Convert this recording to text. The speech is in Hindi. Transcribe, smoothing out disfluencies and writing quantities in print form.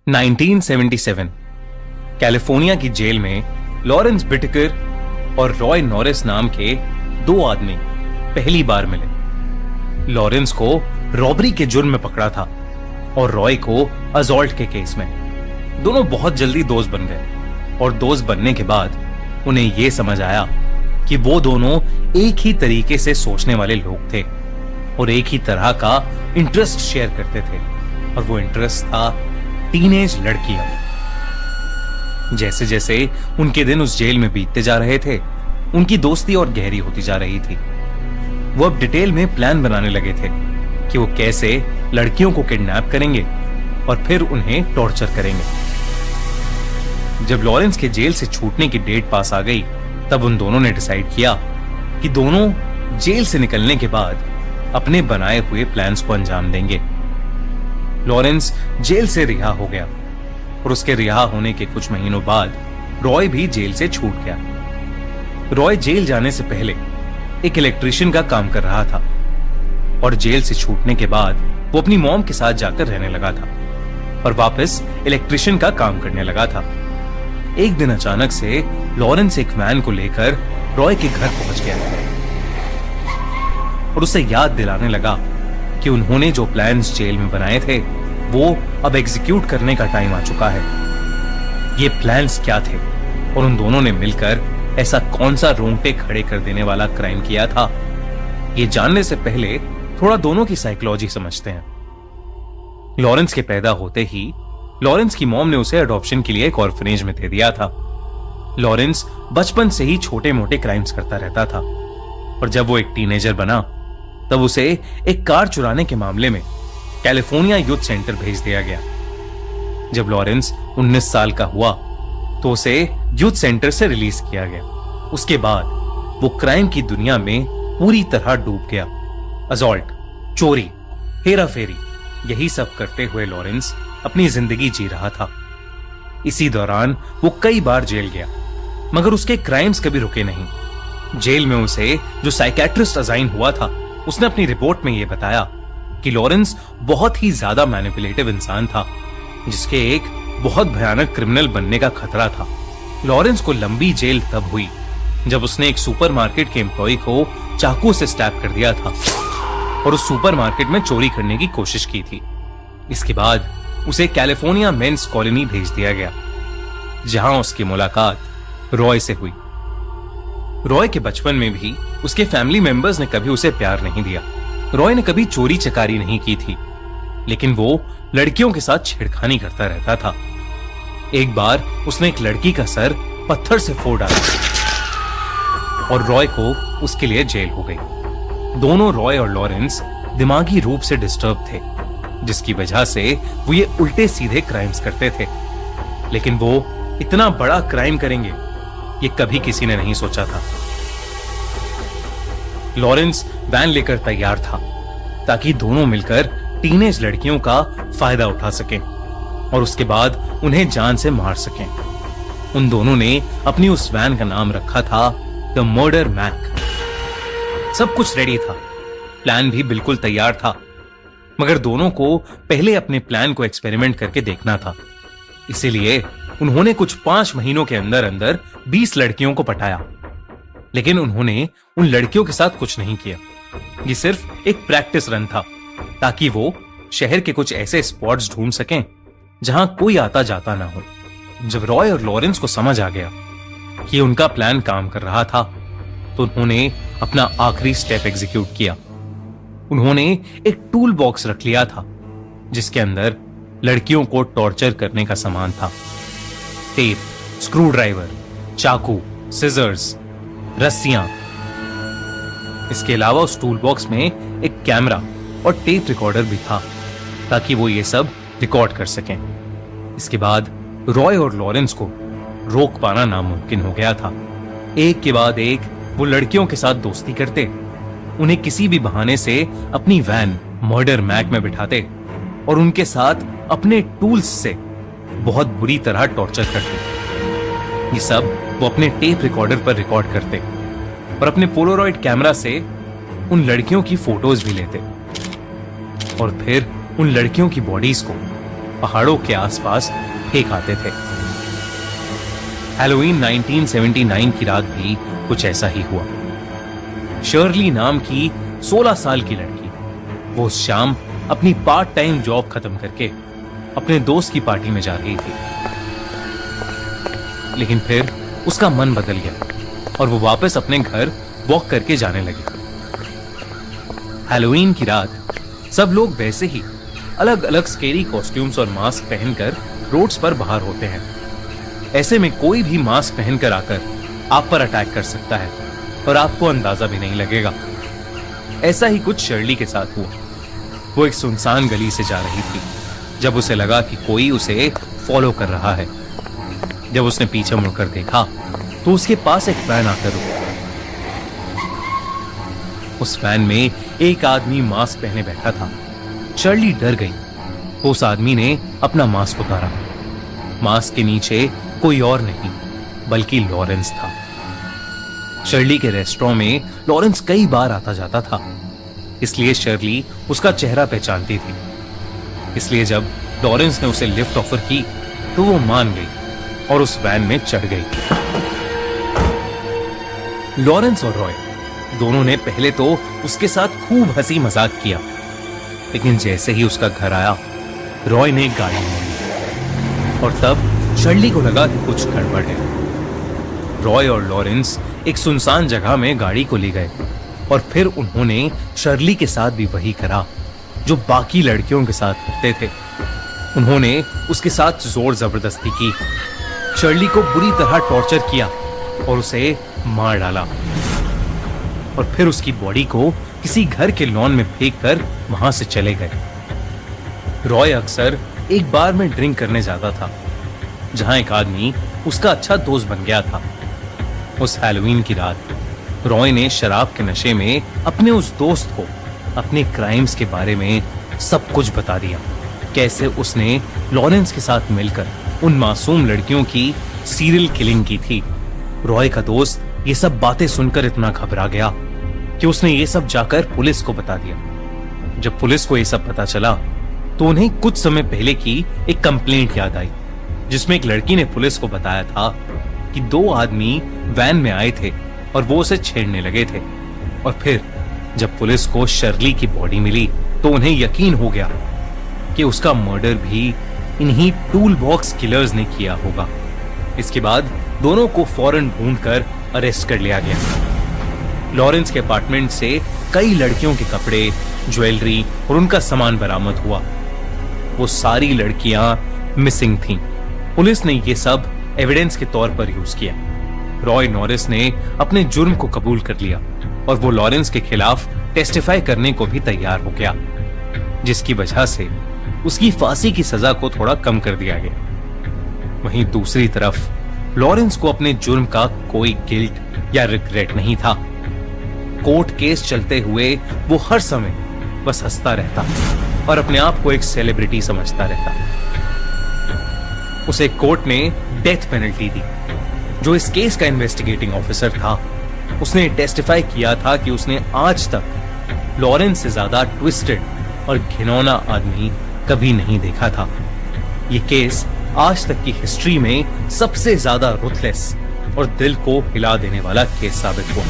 1977 कैलिफोर्निया की जेल में लॉरेंस बिटकर और रॉय नॉरिस नाम के दो आदमी पहली बार मिले। लॉरेंस को रॉबरी के जुर्म में पकड़ा था और रॉय को असॉल्ट के केस में। दोनों बहुत जल्दी दोस्त बन गए और दोस्त बनने के बाद उन्हें यह समझ आया कि वो दोनों एक ही तरीके से सोचने वाले लोग थे और एक ही तरह का इंटरेस्ट शेयर करते थे, और वो इंटरेस्ट था टीनेज लड़कियां। जैसे जैसे उनके दिन उस जेल में बीतते जा रहे थे, उनकी दोस्ती और गहरी होती जा रही थी। वो अब डिटेल में प्लान बनाने लगे थे कि वो कैसे लड़कियों को किडनैप करेंगे और फिर उन्हें टॉर्चर करेंगे। जब लॉरेंस के जेल से छूटने की डेट पास आ गई, तब उन दोनों ने डिसाइड किया कि दोनों जेल से निकलने के बाद अपने बनाए हुए प्लान्स को अंजाम देंगे। लॉरेंस जेल से रिहा हो गया और उसके रिहा होने के कुछ महीनों बाद रॉय भी जेल से छूट गया। रॉय जेल जाने से पहले एक इलेक्ट्रिशियन का काम कर रहा था और जेल से छूटने के बाद वो अपनी मॉम के साथ जाकर रहने लगा था और वापस इलेक्ट्रिशियन का काम करने लगा था। एक दिन अचानक से लॉरेंस एक वैन को लेकर रॉय के घर पहुंच गया और उसे याद दिलाने लगा कि उन्होंने जो प्लान्स जेल में बनाए थे वो अब एग्जीक्यूट करने का टाइम आ चुका है। ये प्लान्स क्या थे और उन दोनों ने मिलकर ऐसा कौन सा रोंगटे खड़े कर देने वाला क्राइम किया था, ये जानने से पहले थोड़ा दोनों की साइकोलॉजी समझते हैं। लॉरेंस के पैदा होते ही लॉरेंस की मॉम ने उसे अडॉप्शन के लिए एक ऑर्फनेज में दे दिया था। लॉरेंस बचपन से ही छोटे मोटे क्राइम्स करता रहता था और जब वो एक टीनेजर बना तब उसे एक कार चुराने के मामले में कैलिफोर्निया यूथ सेंटर भेज दिया गया। जब लॉरेंस 19 साल का हुआ तो उसे यूथ सेंटर से रिलीज किया गया। उसके बाद वो क्राइम की दुनिया में पूरी तरह डूब गया। असॉल्ट, चोरी, हेरा फेरी, यही सब करते हुए लॉरेंस अपनी जिंदगी जी रहा था। इसी दौरान वो कई बार जेल गया, मगर उसके क्राइम्स कभी रुके नहीं। जेल में उसे जो साइकेट्रिस्ट असाइन हुआ था, उसने अपनी रिपोर्ट में यह बताया कि लॉरेंस बहुत ही ज्यादा मैनिपुलेटिव इंसान था, जिसके एक बहुत भयानक क्रिमिनल बनने का खतरा था। लॉरेंस को लंबी जेल तब हुई जब उसने एक सुपरमार्केट के एम्प्लॉय को चाकू से स्टैब कर दिया था और उस सुपरमार्केट में चोरी करने की कोशिश की थी। इसके बाद उसे कैलिफोर्निया मेंस कॉलोनी भेज दिया गया, जहां उसकी मुलाकात रॉय से हुई। रॉय के बचपन में भी उसके फैमिली मेंबर्स ने कभी उसे प्यार नहीं दिया। रॉय ने कभी चोरी चकारी नहीं की थी, लेकिन वो लड़कियों के साथ छेड़खानी करता रहता था। एक बार उसने एक लड़की का सर पत्थर से फोड़ डाला और रॉय को उसके लिए जेल हो गई। दोनों रॉय और लॉरेंस दिमागी रूप से डिस्टर्ब थे, जिसकी वजह से वो ये उल्टे सीधे क्राइम्स करते थे। लेकिन वो इतना बड़ा क्राइम करेंगे ये कभी किसी ने नहीं सोचा था। लॉरेंस वैन लेकर तैयार था ताकि दोनों मिलकर टीनेज लड़कियों का फायदा उठा सकें और उसके बाद उन्हें जान से मार सकें। उन दोनों ने अपनी उस वैन का नाम रखा था द मर्डर मैक। सब कुछ रेडी था, प्लान भी बिल्कुल तैयार था, मगर दोनों को पहले अपने प्लान को एक्सपेरिमेंट करके देखना था। इसीलिए उन्होंने कुछ 5 महीनों के अंदर अंदर 20 लड़कियों को पटाया। लेकिन उन्होंने उन लड़कियों के साथ कुछ नहीं किया। ये सिर्फ एक प्रैक्टिस रन था ताकि वो शहर के कुछ ऐसे स्पॉट्स ढूंढ सकें जहां कोई आता जाता ना हो। जब रॉय और लॉरेंस को समझ आ गया कि उनका प्लान काम कर रहा था, तो उन्होंने अपना आखिरी स्टेप एग्जीक्यूट किया। उन्होंने एक टूल बॉक्स रख लिया था जिसके अंदर लड़कियों को टॉर्चर करने का सामान था। टेप, स्क्रू ड्राइवर, चाकू, सिजर्स, रस्सियां। इसके अलावा उस टूल बॉक्स में एक कैमरा और टेप रिकॉर्डर भी था ताकि वो ये सब रिकॉर्ड कर सकें। इसके बाद रॉय और लॉरेंस को रोक पाना नामुमकिन हो गया था। एक के बाद एक वो लड़कियों के साथ दोस्ती करते, उन्हें किसी भी बहाने से अपनी वैन मर्डर मैक में बिठाते और उनके साथ अपने टूल्स से बहुत बुरी तरह टॉर्चर करते। ये सब वो अपने टेप रिकॉर्डर पर रिकॉर्ड करते और अपने पोलारॉइड कैमरा से उन लड़कियों की फोटोज भी लेते और फिर उन लड़कियों की बॉडीज को पहाड़ों के आसपास फेंक आते थे। हैलोवीन 1979 की रात भी कुछ ऐसा ही हुआ। शर्ली नाम की 16 साल की लड़की वो उस शाम अपनी पार्ट टाइम जॉब खत्म करके अपने दोस्त की पार्टी में जा रही थी, लेकिन फिर उसका मन बदल गया और वो वापस अपने घर वॉक करके जाने लगी। हैलोवीन की रात सब लोग वैसे ही अलग अलग स्केरी कॉस्ट्यूम्स और मास्क पहनकर रोड्स पर बाहर होते हैं। ऐसे में कोई भी मास्क पहनकर आकर आप पर अटैक कर सकता है और आपको अंदाजा भी नहीं लगेगा। ऐसा ही कुछ शर्ली के साथ हुआ। वो एक सुनसान गली से जा रही थी जब उसे लगा कि कोई उसे फॉलो कर रहा है। जब उसने पीछे मुड़कर देखा तो उसके पास एक वैन आकर रुका। उस वैन में एक आदमी मास्क पहने बैठा था। शर्ली डर गई। उस आदमी ने अपना मास्क उतारा। मास्क के नीचे कोई और नहीं बल्कि लॉरेंस था। शर्ली के रेस्टोरेंट में लॉरेंस कई बार आता जाता था, इसलिए शर्ली उसका चेहरा पहचानती थी। इसलिए जब लॉरेंस ने उसे लिफ्ट ऑफर की तो वो मान गई और उस वैन में चढ़ गई। लॉरेंस और रॉय दोनों ने पहले तो उसके साथ खूब हंसी मजाक किया, लेकिन जैसे ही उसका घर आया रॉय ने गाड़ी मोड़ी और तब शर्ली को लगा कि कुछ गड़बड़ है। रॉय और लॉरेंस एक सुनसान जगह में गाड़ी को ले गए और फिर उन्होंने शर्ली के साथ भी वही करा जो बाकी लड़कियों के साथ करते थे। उन्होंने उसके साथ जोर जबरदस्ती की, शर्ली को बुरी तरह टॉर्चर किया और उसे मार डाला और फिर उसकी बॉडी को किसी घर के लॉन में फेंककर वहां से चले गए। रॉय अक्सर एक बार में ड्रिंक करने जाता था जहां एक आदमी उसका अच्छा दोस्त बन गया था। उस हैलोवीन की रात रॉय ने शराब के नशे में अपने उस दोस्त को अपने क्राइम्स के बारे में सब कुछ बता दिया। कैसे उसने लॉरेंस के साथ मिलकर उन मासूम लड़कियों की सीरियल किलिंग की थी। रॉय का दोस्त ये सब बातें सुनकर इतना घबरा गया कि उसने ये सब जाकर पुलिस को बता दिया। जब पुलिस को ये सब पता चला तो उन्हें कुछ समय पहले की एक कंप्लेंट याद आई जिसमें एक लड़की ने पुलिस को बताया था कि 2 आदमी वैन में आए थे और वो उसे छेड़ने लगे थे। और फिर जब पुलिस को शर्ली की बॉडी मिली तो उन्हें यकीन हो गया कि उसका मर्डर भी इन्हीं टूल बॉक्स किलर्स ने किया होगा। इसके बाद दोनों को फौरन ढूंढकर अरेस्ट कर लिया गया। लॉरेंस के अपार्टमेंट से कई लड़कियों के कपड़े, ज्वेलरी और उनका सामान बरामद हुआ। वो सारी लड़कियां मिसिंग थीं। पुलिस ने ये सब एविडेंस के तौर पर यूज किया। रॉय नॉरिस ने अपने जुर्म को कबूल कर लिया और वो लॉरेंस के खिलाफ टेस्टिफाई करने को भी तैयार हो गया, जिसकी वजह से उसकी फांसी की सजा को थोड़ा कम कर दिया गया। वहीं दूसरी तरफ लॉरेंस को अपने जुर्म का कोई गिल्ट या रिग्रेट नहीं था। कोर्ट केस चलते हुए वो हर समय बस हंसता रहता और अपने आप को एक सेलिब्रिटी समझता रहता। उसे कोर्ट ने डेथ पेनल्टी दी। जो इस केस का इन्वेस्टिगेटिंग ऑफिसर था उसने टेस्टिफाई किया था कि उसने आज तक लॉरेंस से ज्यादा ट्विस्टेड और घिनौना आदमी कभी नहीं देखा था। ये केस आज तक की हिस्ट्री में सबसे ज्यादा रुथलेस और दिल को हिला देने वाला केस साबित हुआ।